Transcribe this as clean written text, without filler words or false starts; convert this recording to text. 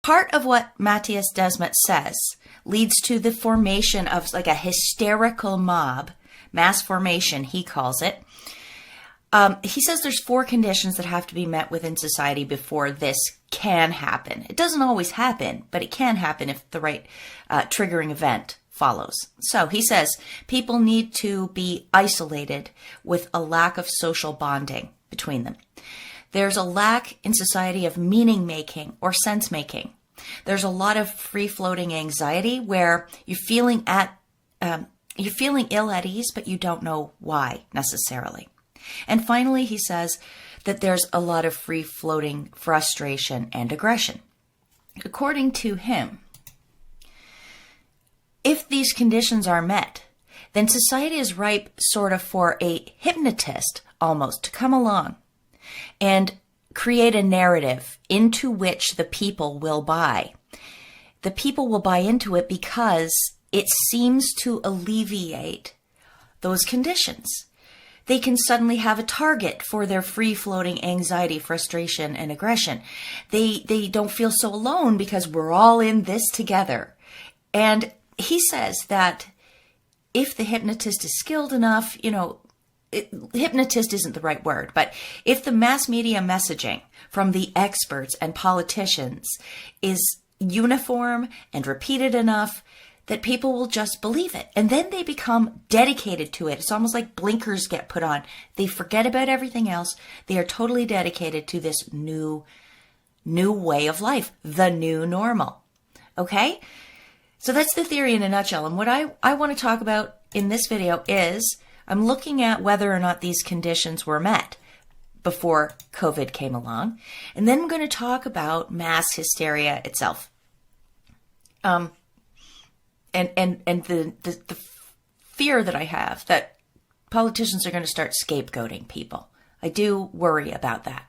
Part of what Matthias Desmet says leads to the formation of like a hysterical mob, mass formation, he calls it. He says there's 4 conditions that have to be met within society before this can happen. It doesn't always happen, but it can happen if the right triggering event follows. So he says people need to be isolated with a lack of social bonding between them. There's a lack in society of meaning making or sense making. There's a lot of free-floating anxiety where you're feeling ill at ease, but you don't know why necessarily. And finally, he says that there's a lot of free-floating frustration and aggression. According to him, if these conditions are met, then society is ripe sort of for a hypnotist almost to come along and create a narrative into which the people will buy. The people will buy into it because it seems to alleviate those conditions. They can suddenly have a target for their free-floating anxiety, frustration, and aggression. They don't feel so alone because we're all in this together. And he says that if the hypnotist is skilled enough, hypnotist isn't the right word, but if the mass media messaging from the experts and politicians is uniform and repeated enough, that people will just believe it. And then they become dedicated to it. It's almost like blinkers get put on. They forget about everything else. They are totally dedicated to this new way of life, the new normal. Okay? So that's the theory in a nutshell. And what I want to talk about in this video is I'm looking at whether or not these conditions were met before COVID came along. And then I'm going to talk about mass hysteria itself. And the fear that I have that politicians are going to start scapegoating people. I do worry about that.